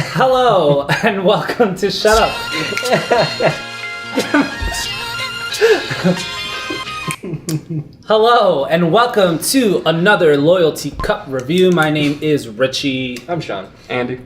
Hello, and welcome to Shut Up. Hello, and welcome to another Loyalty Cup review. My name is Richie. I'm Sean. Andy.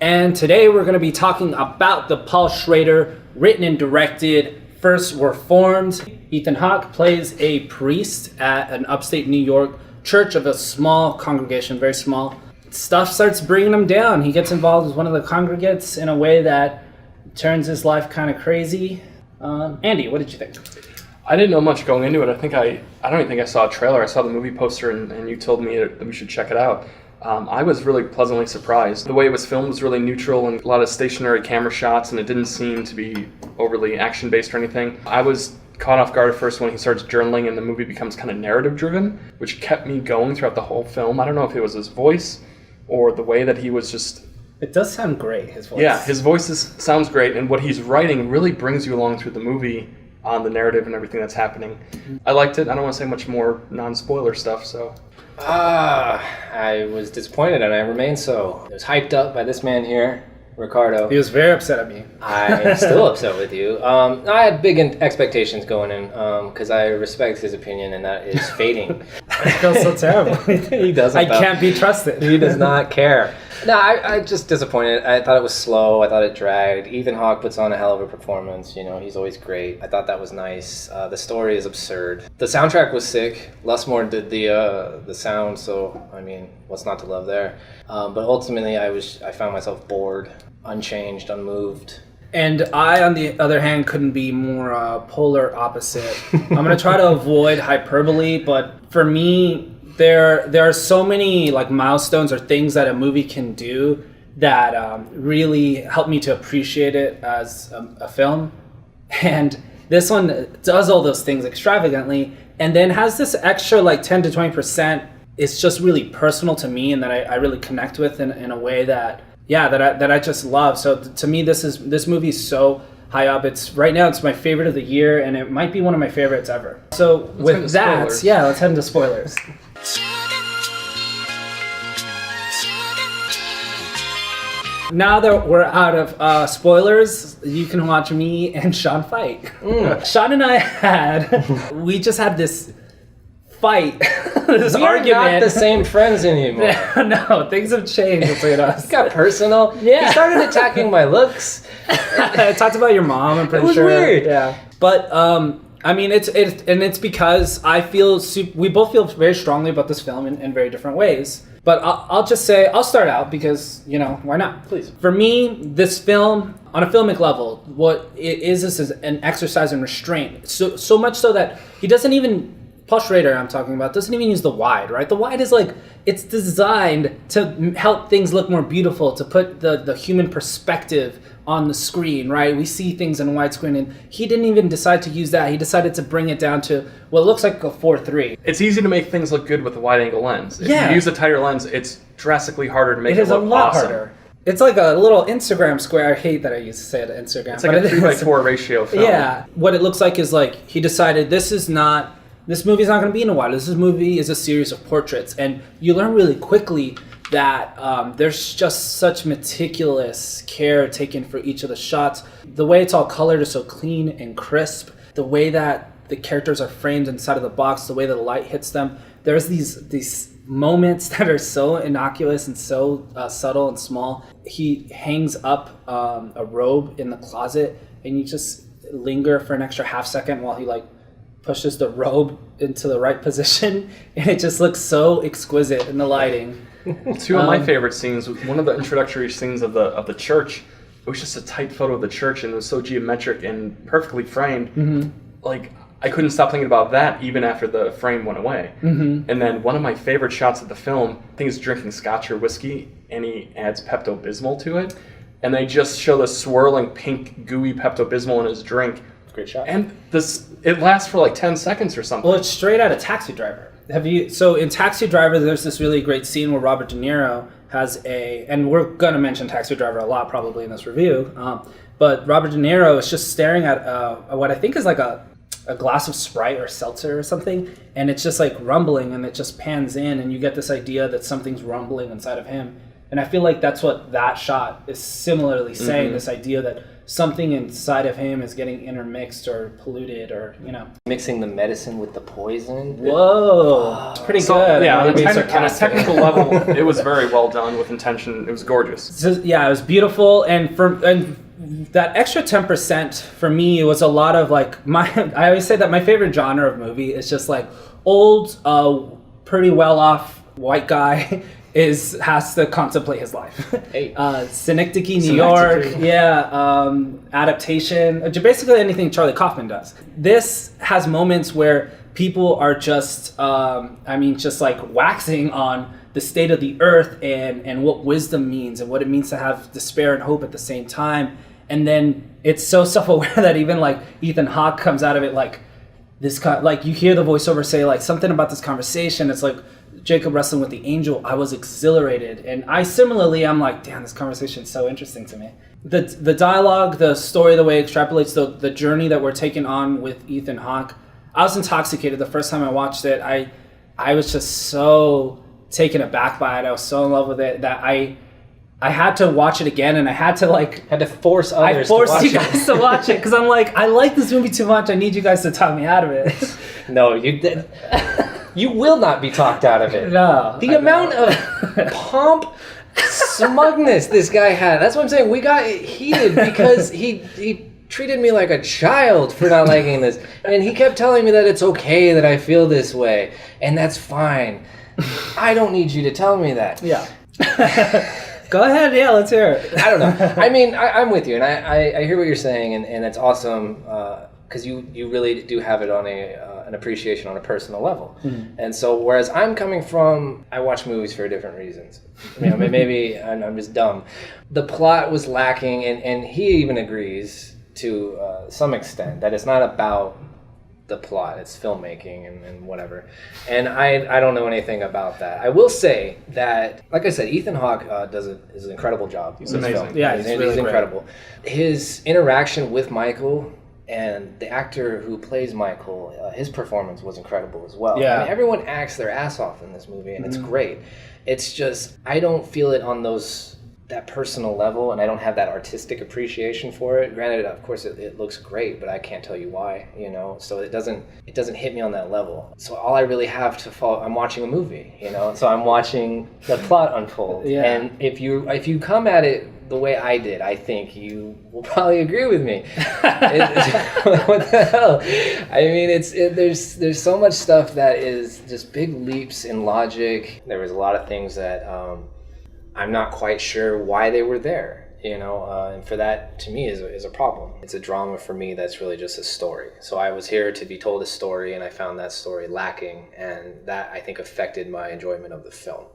And today we're going to be talking about the Paul Schrader, written and directed First Reformed. Ethan Hawke plays a priest at an upstate New York church of a small congregation, very small. Stuff starts bringing him down. He gets involved with one of the congregants in a way that turns his life kind of crazy. Andy, what did you think? I didn't know much going into it. I don't even think I saw a trailer. I saw the movie poster and you told me that we should check it out. I was really pleasantly surprised. The way it was filmed was really neutral and a lot of stationary camera shots, and it didn't seem to be overly action-based or anything. I was caught off guard at first when he starts journaling and the movie becomes kind of narrative-driven, which kept me going throughout the whole film. I don't know if it was his voice or the way that he was just... It does sound great, his voice. Yeah, his voice sounds great, and what he's writing really brings you along through the movie on the narrative and everything that's happening. I liked it. I don't want to say much more non-spoiler stuff, so... I was disappointed, and I remain so. I was hyped up by this man here, Ricardo. He was very upset at me. I'm still upset with you. I had big expectations going in, because I respect his opinion, and that is fading. I feel so terrible. He doesn't. I can't be trusted. He does not care. No, I just disappointed. I thought it was slow. I thought it dragged. Ethan Hawke puts on a hell of a performance. You know, he's always great. I thought that was nice. The story is absurd. The soundtrack was sick. Lessmore did the sound, so I mean, what's not to love there? But ultimately, I found myself bored, unchanged, unmoved. And I, on the other hand, couldn't be more polar opposite. I'm going to try to avoid hyperbole, but for me, there are so many like milestones or things that a movie can do that really help me to appreciate it as a film. And this one does all those things extravagantly and then has this extra like 10 to 20%. It's just really personal to me and that I really connect with in a way that I just love. So to me, this movie is so high up. Right now it's my favorite of the year, and it might be one of my favorites ever. So with that, let's head into spoilers. Now that we're out of spoilers, you can watch me and Sean fight. Sean and I we just had this fight, this argument. We're not the same friends anymore. No, things have changed between us. It got personal. Yeah. He started attacking my looks. I talked about your mom, I'm pretty sure. It was weird. Yeah. But, I mean, it's because I feel, we both feel very strongly about this film in very different ways. But I'll just say, I'll start out because, why not? Please. For me, this film, on a filmic level, what it is an exercise in restraint. So much so that he doesn't even, Paul Schrader I'm talking about, doesn't even use the wide, right? The wide is like, it's designed to help things look more beautiful, to put the human perspective on the screen, right? We see things in widescreen, and he didn't even decide to use that. He decided to bring it down to what looks like a 4:3. It's easy to make things look good with a wide-angle lens. If you use a tighter lens, it's drastically harder to make it look awesome. It is a lot harder. It's like a little Instagram square. I hate that I used to say it at Instagram. It's like a 3:4 ratio film. Yeah. What it looks like is like he decided this movie's not going to be in a wide. This movie is a series of portraits, and you learn really quickly that there's just such meticulous care taken for each of the shots. The way it's all colored is so clean and crisp. The way that the characters are framed inside of the box, the way that the light hits them. There's these moments that are so innocuous and so subtle and small. He hangs up a robe in the closet, and you just linger for an extra half second while he like pushes the robe into the right position, and it just looks so exquisite in the lighting. Two of my favorite scenes, one of the introductory scenes of the church, it was just a tight photo of the church, and it was so geometric and perfectly framed. Mm-hmm. Like, I couldn't stop thinking about that even after the frame went away. Mm-hmm. And then one of my favorite shots of the film, I think he's drinking scotch or whiskey, and he adds Pepto-Bismol to it. And they just show the swirling pink gooey Pepto-Bismol in his drink. Great shot. And it lasts for like 10 seconds or something. Well, it's straight out of Taxi Driver. So in Taxi Driver, there's this really great scene where Robert De Niro has and we're going to mention Taxi Driver a lot probably in this review, but Robert De Niro is just staring at what I think is like a glass of Sprite or seltzer or something, and it's just like rumbling, and it just pans in, and you get this idea that something's rumbling inside of him. And I feel like that's what that shot is similarly saying, this idea that something inside of him is getting intermixed or polluted or, Mixing the medicine with the poison. Whoa. It's pretty good. Yeah, I'm on being a sarcastic. technical level, it was very well done with intention. It was gorgeous. So, yeah, it was beautiful. And that extra 10% for me, it was a lot of like I always say that my favorite genre of movie is just like old, pretty well off white guy has to contemplate his life. Hey. Synecdoche, New York, adaptation, basically anything Charlie Kaufman does. This has moments where people are just, just like waxing on the state of the earth and what wisdom means and what it means to have despair and hope at the same time. And then it's so self-aware that even like Ethan Hawke comes out of it like this, like you hear the voiceover say like something about this conversation. It's like Jacob wrestling with the angel. I was exhilarated, and I'm like, damn, this conversation is so interesting to me. The dialogue, the story, the way it extrapolates the journey that we're taking on with Ethan Hawke. I was intoxicated the first time I watched it. I was just so taken aback by it. I was so in love with it that I had to watch it again, and I had to force others to watch it. I forced you it. guys to watch it because I'm like, I like this movie too much. I need you guys to talk me out of it. No, you did. You will not be talked out of it. No. The amount of pomp, smugness this guy had. That's what I'm saying. We got heated because he treated me like a child for not liking this. And he kept telling me that it's okay that I feel this way. And that's fine. I don't need you to tell me that. Yeah. Go ahead. Yeah, let's hear it. I don't know. I mean, I'm with you. And I hear what you're saying. And it's awesome because you really do have it on an appreciation on a personal level. And so whereas I'm coming from, I watch movies for different reasons. Maybe I'm just dumb. The plot was lacking, and he even agrees to some extent that it's not about the plot, it's filmmaking and whatever. And I don't know anything about that. I will say that, like I said, Ethan Hawke does an incredible job. He's amazing. Film. Yeah, he's really incredible. His interaction with Michael and the actor who plays Michael, his performance was incredible as well. Yeah. I mean, everyone acts their ass off in this movie, and it's great. It's just, I don't feel it on that personal level, and I don't have that artistic appreciation for it. Granted, of course, it looks great, but I can't tell you why, so it doesn't hit me on that level. So all I really have to follow, I'm watching a movie, so I'm watching the plot unfold. Yeah. And if you come at it the way I did, I think you will probably agree with me. What the hell? I mean, there's so much stuff that is just big leaps in logic. There was a lot of things that I'm not quite sure why they were there, and for that, to me, is a problem. It's a drama for me that's really just a story. So I was here to be told a story, and I found that story lacking, and that, I think, affected my enjoyment of the film.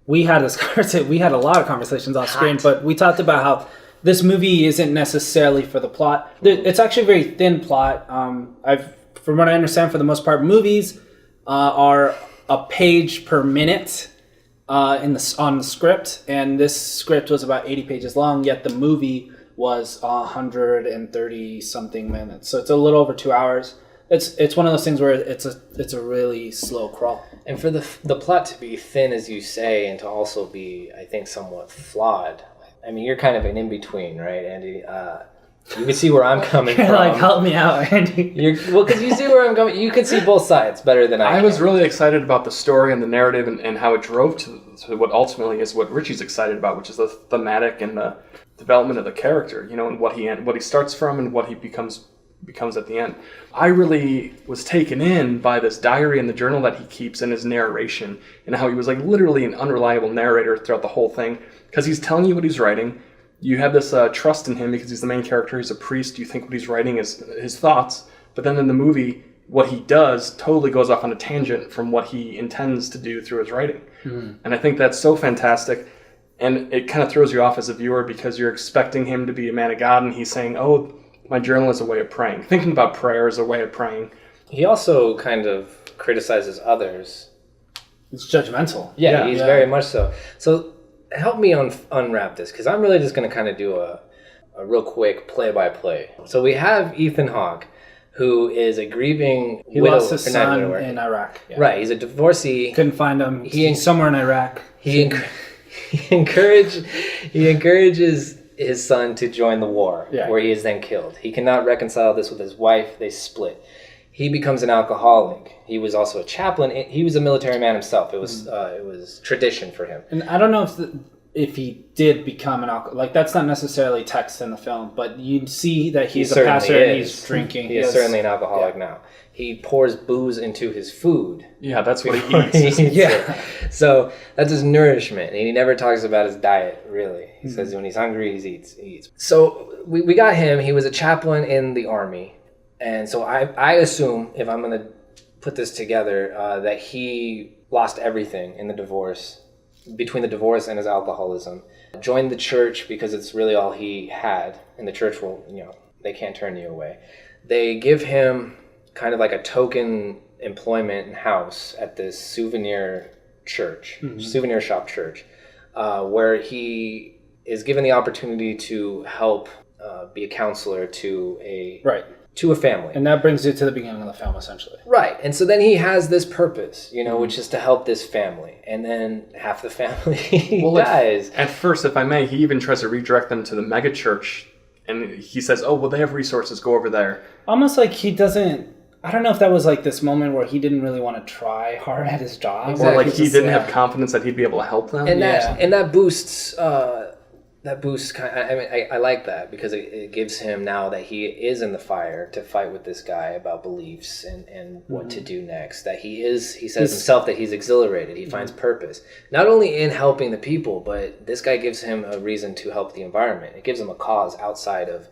We had this conversation. We had a lot of conversations off screen, but we talked about how this movie isn't necessarily for the plot. It's actually a very thin plot. From what I understand, for the most part, movies are a page per minute on the script, and this script was about 80 pages long. Yet the movie was 130 something minutes, so it's a little over 2 hours. It's one of those things where it's a really slow crawl. And for the plot to be thin, as you say, and to also be, I think, somewhat flawed. I mean, you're kind of an in-between, right, Andy? You can see where I'm coming from. Like, help me out, Andy. Because you see where I'm coming. You can see both sides better than I can. I was really excited about the story and the narrative and how it drove to what ultimately is what Richie's excited about, which is the thematic and the development of the character, and what he starts from and what he becomes at the end. I really was taken in by this diary and the journal that he keeps and his narration, and how he was like literally an unreliable narrator throughout the whole thing, because he's telling you what he's writing. You have this trust in him because he's the main character, he's a priest, you think what he's writing is his thoughts, but then in the movie, what he does totally goes off on a tangent from what he intends to do through his writing. And I think that's so fantastic, and it kind of throws you off as a viewer because you're expecting him to be a man of God, and he's saying, oh, my journal is a way of praying. Thinking about prayer is a way of praying. He also kind of criticizes others. It's judgmental. Yeah, he's very much so. So help me unwrap this, because I'm really just going to kind of do a real quick play-by-play. So we have Ethan Hawke, who is a grieving widow. He lost his son in Iraq. Yeah. Right, he's a divorcee. Couldn't find him. He's somewhere in Iraq. He he encourages his son to join the war, where he is then killed. He cannot reconcile this with his wife. They split. He becomes an alcoholic. He was also a chaplain. He was a military man himself. It was tradition for him. And I don't know if he did become an alcoholic. Like, that's not necessarily text in the film, but you see that he's a pastor and he's drinking. He is certainly an alcoholic now. He pours booze into his food. Yeah, that's what he eats. Yeah. So that's his nourishment. And he never talks about his diet, really. He says when he's hungry, he eats. So we got him. He was a chaplain in the army. And so I assume, if I'm going to put this together, that he lost everything in the divorce, between the divorce and his alcoholism. Joined the church because it's really all he had. And the church will, they can't turn you away. They give him kind of like a token employment and house at this souvenir shop church, where he is given the opportunity to help be a counselor to a family. And that brings you to the beginning of the film, essentially. Right. And so then he has this purpose, which is to help this family. And then half the family dies. At first, if I may, he even tries to redirect them to the mega church. And he says, oh, well, they have resources. Go over there. Almost like he doesn't... I don't know if that was like this moment where he didn't really want to try hard at his job. Exactly. Or like he didn't have confidence that he'd be able to help them. And that boosts... I like that because it gives him, now that he is in the fire, to fight with this guy about beliefs and what to do next. That he says himself that he's exhilarated. He finds purpose, not only in helping the people, but this guy gives him a reason to help the environment. It gives him a cause outside of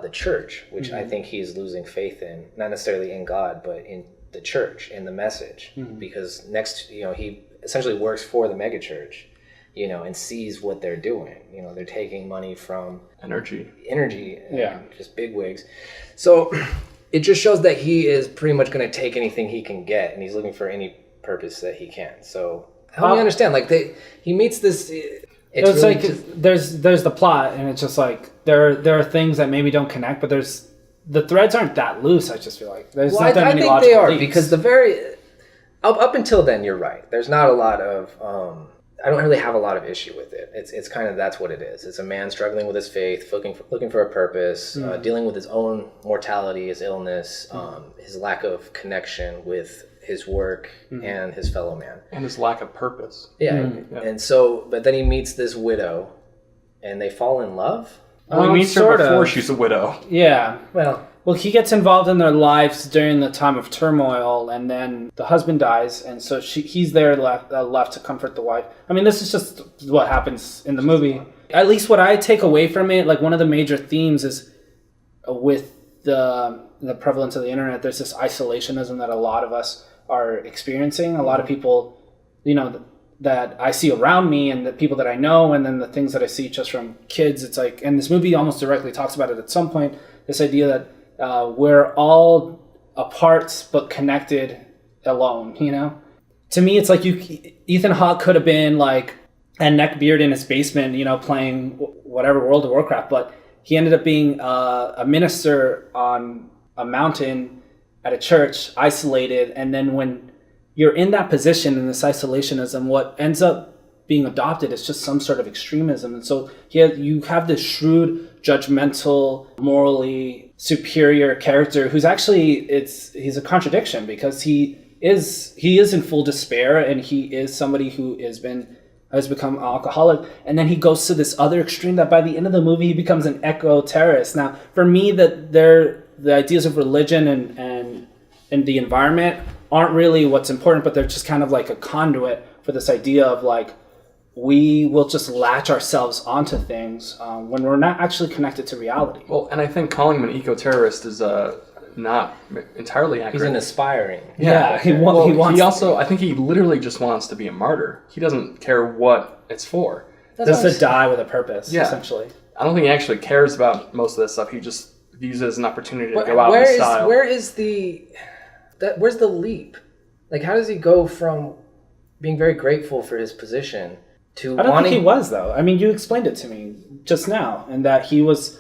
the church, which I think he's losing faith in, not necessarily in God, but in the church, in the message. Because he essentially works for the megachurch. And sees what they're doing. They're taking money from energy, just bigwigs. So it just shows that he is pretty much going to take anything he can get, and he's looking for any purpose that he can. So help me understand. Like he meets this. It's really like there's the plot, and it's just like there are things that maybe don't connect, but the threads aren't that loose. I just feel like there's not that many logical they are leaps. Because up until then, you're right. There's not a lot of. I don't really have a lot of issue with it. It's kind of, that's what it is. It's a man struggling with his faith, looking for a purpose, dealing with his own mortality, his illness, his lack of connection with his work and his fellow man. And his lack of purpose. Yeah. And so, but then he meets this widow and they fall in love. Well, he meets her before she's a widow. Yeah. Well, he gets involved in their lives during the time of turmoil, and then the husband dies, and so he's there left to comfort the wife. I mean, this is just what happens in the movie. At least what I take away from it, like one of the major themes is with the prevalence of the internet, there's this isolationism that a lot of us are experiencing. A lot of people, that I see around me and the people that I know, and then the things that I see just from kids. It's like, and this movie almost directly talks about it at some point, this idea that we're all apart but connected alone, To me, it's like Ethan Hawke could have been like a neckbeard in his basement, playing whatever World of Warcraft, but he ended up being a minister on a mountain at a church, isolated, and then when you're in that position, in this isolationism, what ends up being adopted is just some sort of extremism. And so you have this shrewd, judgmental, morally superior character who's actually, he's a contradiction, because he is in full despair, and he is somebody who has become an alcoholic. And then he goes to this other extreme that by the end of the movie, he becomes an eco-terrorist. Now, for me, the ideas of religion and the environment aren't really what's important, but they're just kind of like a conduit for this idea of like, we will just latch ourselves onto things when we're not actually connected to reality. Well, and I think calling him an eco-terrorist is not entirely accurate. He's an aspiring. Yeah, he wants. He also, I think he literally just wants to be a martyr. He doesn't care what it's for. Just to die with a purpose, essentially. I don't think he actually cares about most of this stuff. He just views it as an opportunity to go out in style. Where's the leap? Like, how does he go from being very grateful for his position to I don't think he was, though. I mean, you explained it to me just now, and that he was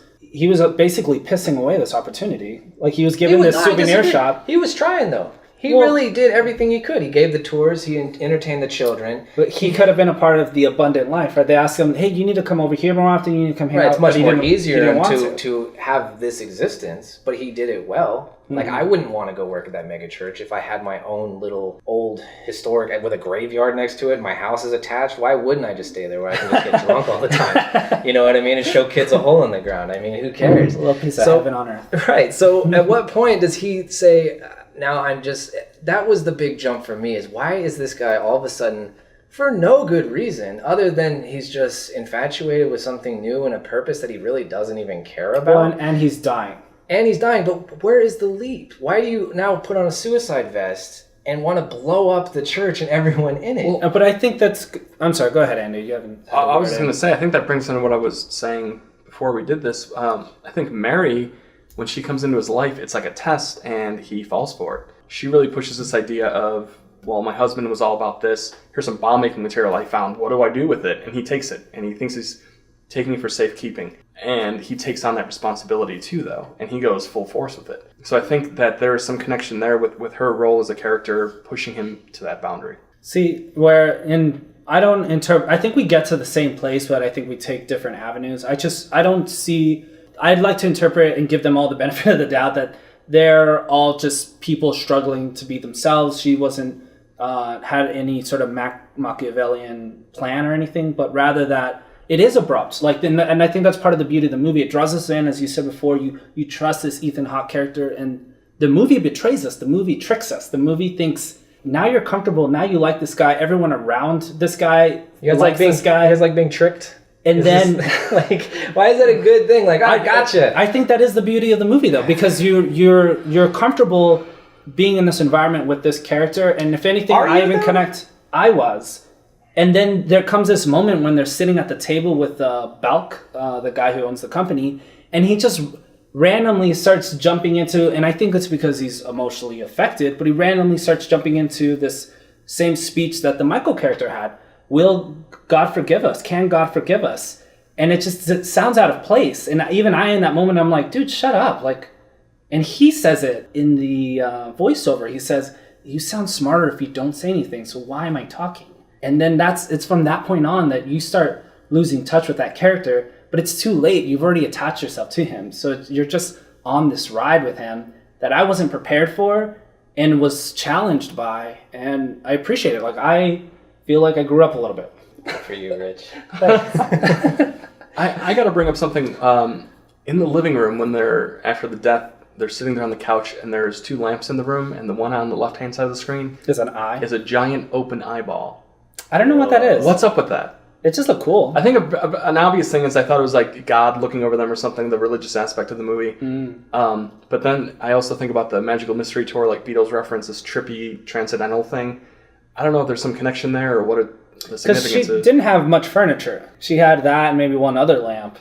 basically pissing away this opportunity. Like, he was given this souvenir shop. He was trying, though. He really did everything he could. He gave the tours. He entertained the children. But he could have been a part of the abundant life, right? They asked him, "Hey, you need to come over here more often. You need to come here." Right, it's much more easier to to have this existence, but he did it well. Like, I wouldn't want to go work at that mega church if I had my own little old historic with a graveyard next to it. My house is attached. Why wouldn't I just stay there where I can just get drunk all the time? You know what I mean? And show kids a hole in the ground. I mean, who cares? A little piece of heaven on earth. Right. So at what point does he say, now I'm just... That was the big jump for me, is why is this guy all of a sudden, for no good reason, other than he's just infatuated with something new and a purpose that he really doesn't even care about? Well, and he's dying. And he's dying, but where is the leap? Why do you now put on a suicide vest and want to blow up the church and everyone in it? Well, but I think that's... I'm sorry, go ahead, Andy. You haven't... I was just going to say, I think that brings into what I was saying before we did this. I think Mary, when she comes into his life, it's like a test, and he falls for it. She really pushes this idea of, well, my husband was all about this. Here's some bomb-making material I found. What do I do with it? And he takes it, and he thinks he's taking it for safekeeping. And he takes on that responsibility too, though, and he goes full force with it. So I think that there is some connection there with her role as a character pushing him to that boundary. See, I think we get to the same place, but I think we take different avenues. I'd like to interpret and give them all the benefit of the doubt that they're all just people struggling to be themselves. She wasn't had any sort of Machiavellian plan or anything, but rather that it is abrupt. And I think that's part of the beauty of the movie. It draws us in, as you said before. You trust this Ethan Hawke character, and the movie betrays us. The movie tricks us. The movie thinks, now you're comfortable. Now you like this guy. Everyone around this guy likes this guy. You guys like being tricked? And then, why is that a good thing? Like, I gotcha. I think that is the beauty of the movie, though, because you're comfortable being in this environment with this character, and if anything, I was. And then there comes this moment when they're sitting at the table with Balk, the guy who owns the company, and he just randomly starts jumping into, and I think it's because he's emotionally affected, but he randomly starts jumping into this same speech that the Michael character had. Will God forgive us? Can God forgive us? And it sounds out of place. And even in that moment, I'm like, dude, shut up. And he says it in the voiceover. He says, you sound smarter if you don't say anything, so why am I talking? And then it's from that point on that you start losing touch with that character, but it's too late. You've already attached yourself to him. So you're just on this ride with him that I wasn't prepared for and was challenged by, and I appreciate it. I feel like I grew up a little bit. Good for you, Rich. I got to bring up something. In the living room, when they're, after the death, they're sitting there on the couch, and there's two lamps in the room, and the one on the left-hand side of the screen is an eye. Is a giant open eyeball. I don't know what that is. What's up with that? It just looked cool. I think an obvious thing is I thought it was like God looking over them or something, the religious aspect of the movie. But then I also think about the Magical Mystery Tour, like Beatles reference, this trippy transcendental thing. I don't know if there's some connection there or what the significance is. Because she didn't have much furniture. She had that and maybe one other lamp.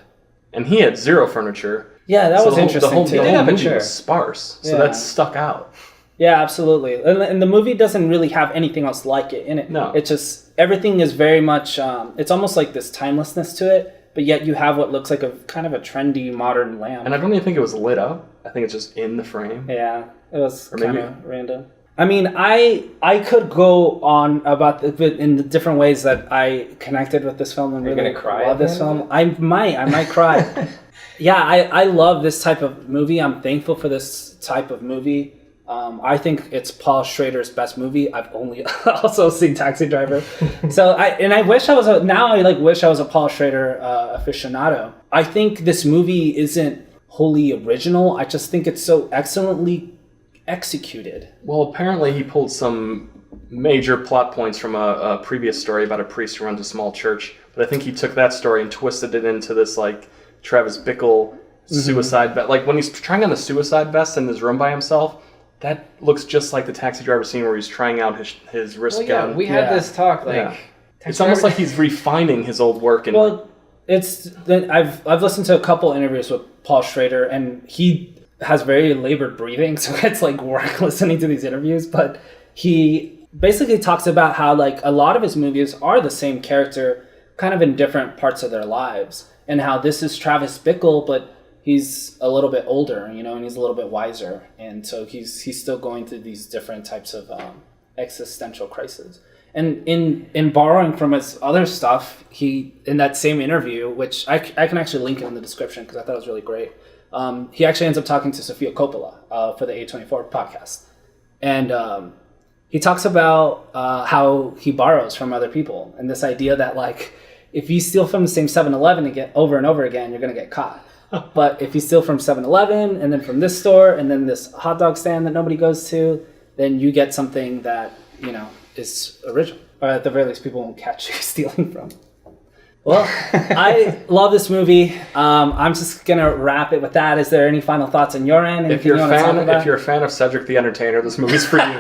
And he had zero furniture. Yeah, that was interesting too. The whole movie was sparse, so that stuck out. Yeah, absolutely. And the movie doesn't really have anything else like it in it. No. It's just, everything is very much, it's almost like this timelessness to it, but yet you have what looks like a kind of a trendy modern lamp. And I don't even think it was lit up. I think it's just in the frame. Yeah, it was kind of random. I mean, I could go on about in the different ways that I connected with this film and really love this film. I might cry. Yeah, I love this type of movie. I'm thankful for this type of movie. I think it's Paul Schrader's best movie. I've only also seen Taxi Driver. So I wish I was wish I was a Paul Schrader aficionado. I think this movie isn't wholly original. I just think it's so excellently executed. Well, apparently he pulled some major plot points from a previous story about a priest who runs a small church. But I think he took that story and twisted it into this like Travis Bickle suicide vest. Like when he's trying on the suicide vest in his room by himself, that looks just like the Taxi Driver scene where he's trying out his wrist gun. We had this talk. It's almost like he's refining his old work. I've listened to a couple interviews with Paul Schrader, and he has very labored breathing, so it's like work listening to these interviews. But he basically talks about how like a lot of his movies are the same character, kind of in different parts of their lives, and how this is Travis Bickle, but he's a little bit older, you know, and he's a little bit wiser, and so he's still going through these different types of existential crises. And in borrowing from his other stuff, he, in that same interview, which I can actually link it in the description because I thought it was really great, he actually ends up talking to Sofia Coppola for the A24 podcast. And he talks about how he borrows from other people, and this idea that, like, if you steal from the same 7-Eleven again, over and over again, you're going to get caught. But if you steal from 7-Eleven and then from this store and then this hot dog stand that nobody goes to, then you get something that, you know, is original. Or at the very least, people won't catch you stealing from. Well, I love this movie. I'm just going to wrap it with that. Is there any final thoughts on your end? If you're a fan of Cedric the Entertainer, this movie's for you.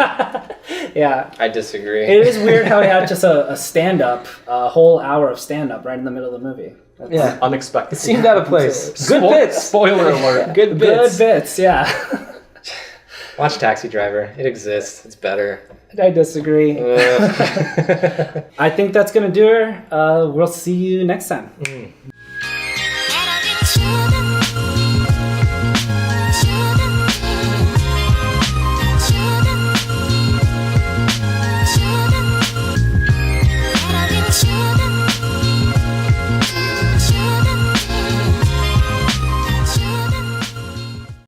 Yeah. I disagree. It is weird how he had just a stand-up, a whole hour of stand-up right in the middle of the movie. Yeah. Unexpected. It seemed out of place. Good bits. Spoiler alert. Good bits. Good bits, yeah. Watch Taxi Driver. It exists. It's better. I disagree. I think that's going to do it. We'll see you next time.